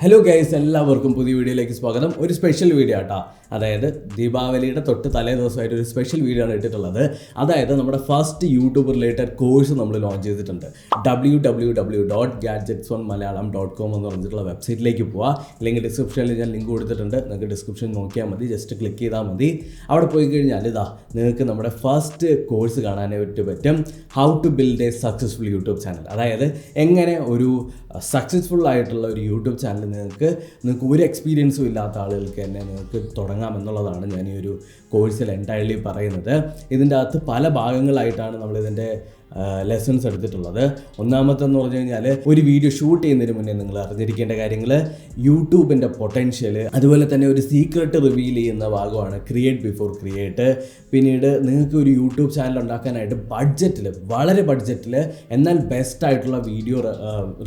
Hello guys, എല്ലാവർക്കും പുതിയ വീഡിയോയിലേക്ക് സ്വാഗതം. ഒരു സ്പെഷ്യൽ വീഡിയോ ആട്ടോ. അതായത് ദീപാവലിയുടെ തൊട്ട് തലേ ദിവസമായിട്ട് ഒരു സ്പെഷ്യൽ വീഡിയോ ആണ് ഇട്ടിട്ടുള്ളത്. അതായത് നമ്മുടെ ഫസ്റ്റ് യൂട്യൂബ് റിലേറ്റഡ് കോഴ്സ് നമ്മൾ ലോഞ്ച് ചെയ്തിട്ടുണ്ട്. www.gadgetsonemalayalam.com എന്ന് പറഞ്ഞിട്ടുള്ള വെബ്സൈറ്റിലേക്ക് പോവുക. അല്ലെങ്കിൽ ഡിസ്ക്രിപ്ഷനിൽ ഞാൻ ലിങ്ക് കൊടുത്തിട്ടുണ്ട്. നിങ്ങൾക്ക് ഡിസ്ക്രിപ്ഷൻ നോക്കിയാൽ മതി, ജസ്റ്റ് ക്ലിക്ക് ചെയ്താൽ മതി. അവിടെ പോയി കഴിഞ്ഞാൽ നിങ്ങൾക്ക് നമ്മുടെ ഫസ്റ്റ് കോഴ്സ് കാണാനായിട്ട് പറ്റും. How to build a successful YouTube channel. അതായത് എങ്ങനെ ഒരു സക്സസ്ഫുൾ ആയിട്ടുള്ള ഒരു യൂട്യൂബ് ചാനൽ നിങ്ങൾക്ക് ഒരു എക്സ്പീരിയൻസും ഇല്ലാത്ത ആളുകൾക്ക് തന്നെ നിങ്ങൾക്ക് തുടങ്ങാമെന്നുള്ളതാണ് ഞാൻ ഈ ഒരു കോഴ്സിൽ എൻറ്റയർലി പറയുന്നത്. ഇതിൻ്റെ അകത്ത് പല ഭാഗങ്ങളായിട്ടാണ് നമ്മളിതിൻ്റെ ലെസൺസ് എടുത്തിട്ടുള്ളത്. ഒന്നാമത്തെന്ന് പറഞ്ഞു കഴിഞ്ഞാൽ ഒരു വീഡിയോ ഷൂട്ട് ചെയ്യുന്നതിന് മുന്നേ നിങ്ങൾ അറിഞ്ഞിരിക്കേണ്ട കാര്യങ്ങൾ, യൂട്യൂബിൻ്റെ പൊട്ടൻഷ്യൽ, അതുപോലെ തന്നെ ഒരു സീക്രട്ട് റിവീൽ ചെയ്യുന്ന ഭാഗമാണ് ക്രിയേറ്റ് ബിഫോർ ക്രിയേറ്റ്. പിന്നീട് നിങ്ങൾക്ക് ഒരു യൂട്യൂബ് ചാനൽ ഉണ്ടാക്കാനായിട്ട് വളരെ ബഡ്ജറ്റിൽ എന്നാൽ ബെസ്റ്റ് ആയിട്ടുള്ള വീഡിയോ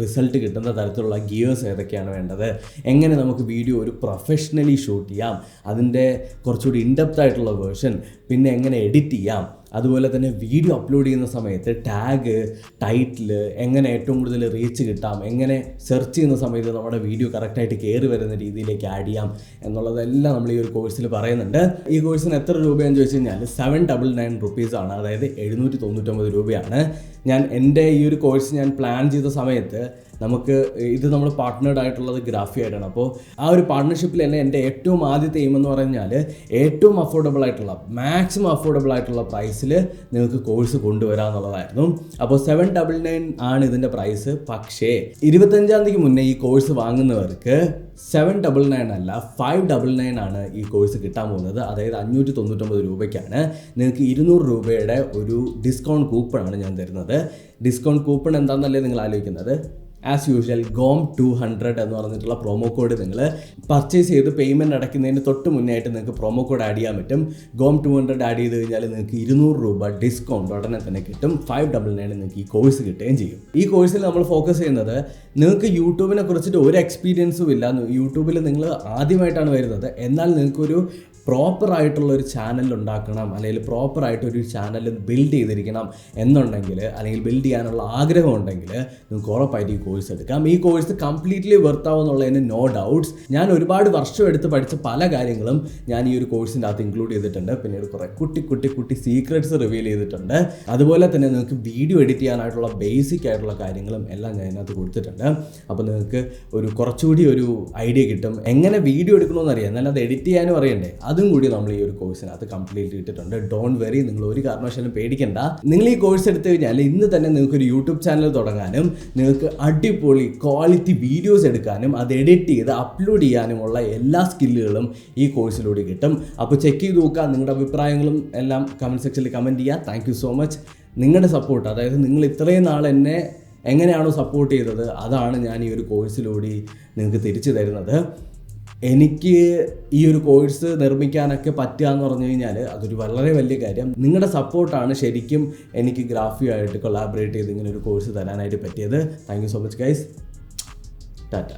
റിസൾട്ട് കിട്ടുന്ന തരത്തിലുള്ള ഗിയേഴ്സ് ഏതൊക്കെയാണ് വേണ്ടത്, എങ്ങനെ നമുക്ക് വീഡിയോ ഒരു പ്രൊഫഷണലി ഷൂട്ട് ചെയ്യാം, അതിൻ്റെ കുറച്ചുകൂടി ഇൻഡെപ്ത് ആയിട്ടുള്ള വേർഷൻ, പിന്നെ എങ്ങനെ എഡിറ്റ് ചെയ്യാം, അതുപോലെ തന്നെ വീഡിയോ അപ്ലോഡ് ചെയ്യുന്ന സമയത്ത് ടാഗ്, ടൈറ്റിൽ, എങ്ങനെ ഏറ്റവും കൂടുതൽ റീച്ച് കിട്ടാം, എങ്ങനെ സെർച്ച് ചെയ്യുന്ന സമയത്ത് നമ്മുടെ വീഡിയോ കറക്റ്റായിട്ട് കയറി വരുന്ന രീതിയിലേക്ക് ആഡ് ചെയ്യാം എന്നുള്ളതെല്ലാം നമ്മൾ ഈ ഒരു കോഴ്സിൽ പറയുന്നുണ്ട്. ഈ കോഴ്സിന് എത്ര രൂപയാണെന്ന് ചോദിച്ചു കഴിഞ്ഞാൽ 799 റുപ്പീസാണ്, അതായത് 799 രൂപയാണ്. എൻ്റെ ഈ ഒരു കോഴ്സ് ഞാൻ പ്ലാൻ ചെയ്ത സമയത്ത് നമ്മൾ പാർട്ട്നേർഡ് ആയിട്ടുള്ളത് ഗ്രാഫി ആയിട്ടാണ്. അപ്പോൾ ആ ഒരു പാർട്ട്ണർഷിപ്പിൽ തന്നെ എൻ്റെ ഏറ്റവും ആദ്യത്തെ എയിം എന്ന് പറഞ്ഞാൽ ഏറ്റവും മാക്സിമം അഫോർഡബിൾ ആയിട്ടുള്ള പ്രൈസിൽ നിങ്ങൾക്ക് കോഴ്സ് കൊണ്ടുവരാമെന്നുള്ളതായിരുന്നു. അപ്പോൾ 799 ആണ് ഇതിൻ്റെ പ്രൈസ്. പക്ഷേ 25-ാം തീയതിക്ക് മുന്നേ ഈ കോഴ്സ് വാങ്ങുന്നവർക്ക് 799 അല്ല 599 ആണ് ഈ കോഴ്സ് കിട്ടാൻ പോകുന്നത്. അതായത് 599 രൂപയ്ക്കാണ്. നിങ്ങൾക്ക് 200 രൂപയുടെ ഒരു ഡിസ്കൗണ്ട് കൂപ്പണാണ് ഞാൻ തരുന്നത്. ഡിസ്കൗണ്ട് കൂപ്പൺ എന്താണെന്നല്ലേ നിങ്ങൾ ആലോചിക്കുന്നത്? ആസ് യൂഷ്വൽ GOM200 എന്ന് പറഞ്ഞിട്ടുള്ള പ്രൊമോ കോഡ് നിങ്ങൾ പർച്ചേസ് ചെയ്ത് പേയ്മെൻറ്റ് അടയ്ക്കുന്നതിന് തൊട്ട് മുന്നേ ആയിട്ട് നിങ്ങൾക്ക് പ്രൊമോ കോഡ് ആഡ് ചെയ്യാൻ പറ്റും. GOM200 ആഡ് ചെയ്ത് കഴിഞ്ഞാൽ നിങ്ങൾക്ക് 200 രൂപ ഡിസ്കൗണ്ട് ഉടനെ തന്നെ കിട്ടും. 599 നിങ്ങൾക്ക് ഈ കോഴ്സ് കിട്ടുകയും ചെയ്യും. ഈ കോഴ്സിൽ നമ്മൾ ഫോക്കസ് ചെയ്യുന്നത് നിങ്ങൾക്ക് യൂട്യൂബിനെ കുറിച്ചിട്ട് ഒരു എക്സ്പീരിയൻസും ഇല്ല, യൂട്യൂബിൽ നിങ്ങൾ ആദ്യമായിട്ടാണ് വരുന്നത്, എന്നാൽ നിങ്ങൾക്കൊരു പ്രോപ്പറായിട്ടുള്ളൊരു ചാനൽ ഉണ്ടാക്കണം, അല്ലെങ്കിൽ പ്രോപ്പറായിട്ടൊരു ചാനൽ ബിൽഡ് ചെയ്തിരിക്കണം എന്നുണ്ടെങ്കിൽ, അല്ലെങ്കിൽ ബിൽഡ് ചെയ്യാനുള്ള ആഗ്രഹം ഉണ്ടെങ്കിൽ നിങ്ങൾക്ക് ഉറപ്പായിട്ട് ഈ കോഴ്സ് എടുക്കാം. ഈ കോഴ്സ് കംപ്ലീറ്റ്ലി വർത്താവുന്നുള്ളതിന് നോ ഡൗട്ട്സ്. ഞാൻ ഒരുപാട് വർഷം എടുത്ത് പഠിച്ച പല കാര്യങ്ങളും ഞാൻ ഈ ഒരു കോഴ്സിൻ്റെ അകത്ത് ഇൻക്ലൂഡ് ചെയ്തിട്ടുണ്ട്. പിന്നീട് കുറേ കുട്ടി സീക്രട്സ് റിവീൽ ചെയ്തിട്ടുണ്ട്. അതുപോലെ തന്നെ നിങ്ങൾക്ക് വീഡിയോ എഡിറ്റ് ചെയ്യാനായിട്ടുള്ള ബേസിക് ആയിട്ടുള്ള കാര്യങ്ങളും എല്ലാം ഞാൻ അതിനകത്ത് കൊടുത്തിട്ടുണ്ട്. അപ്പോൾ നിങ്ങൾക്ക് കുറച്ചുകൂടി ഒരു ഐഡിയ കിട്ടും, എങ്ങനെ വീഡിയോ എടുക്കണമെന്ന് അറിയാം, എന്നാൽ അത് എഡിറ്റ് ചെയ്യാനും അറിയണ്ടേ, അതും കൂടി നമ്മൾ ഈ ഒരു കോഴ്സിനകത്ത് കംപ്ലീറ്റ് ഇട്ടിട്ടുണ്ട്. ഡോണ്ട് വെറി, നിങ്ങൾ ഒരു കാരണവശാലും പേടിക്കണ്ട. നിങ്ങൾ ഈ കോഴ്സ് എടുത്തു കഴിഞ്ഞാൽ ഇന്ന് തന്നെ നിങ്ങൾക്കൊരു യൂട്യൂബ് ചാനൽ തുടങ്ങാനും, നിങ്ങൾക്ക് അടിപൊളി ക്വാളിറ്റി വീഡിയോസ് എടുക്കാനും, അത് എഡിറ്റ് ചെയ്ത് അപ്ലോഡ് ചെയ്യാനുമുള്ള എല്ലാ സ്കില്ലുകളും ഈ കോഴ്സിലൂടെ കിട്ടും. അപ്പോൾ ചെക്ക് ചെയ്ത് നോക്കുക. നിങ്ങളുടെ അഭിപ്രായങ്ങളും എല്ലാം കമൻറ്റ് സെക്ഷനിൽ കമൻറ്റ് ചെയ്യുക. Thank you so much. നിങ്ങളുടെ സപ്പോർട്ട്, അതായത് നിങ്ങൾ ഇത്രയും നാൾ എന്നെ എങ്ങനെയാണോ സപ്പോർട്ട് ചെയ്തത്, അതാണ് ഞാൻ ഈ ഒരു കോഴ്സിലൂടെ നിങ്ങൾക്ക് തിരിച്ചു തരുന്നത്. എനിക്ക് ഈ ഒരു കോഴ്സ് നിർമ്മിക്കാനൊക്കെ പറ്റുക എന്ന് പറഞ്ഞു കഴിഞ്ഞാൽ അതൊരു വളരെ വലിയ കാര്യം. നിങ്ങളുടെ സപ്പോർട്ടാണ് ശരിക്കും എനിക്ക് ഗ്രാഫിയുമായിട്ട് കൊളാബറേറ്റ് ചെയ്ത് ഇങ്ങനെ ഒരു കോഴ്സ് തരാനായിട്ട് പറ്റിയത്. Thank you so much guys. Tata.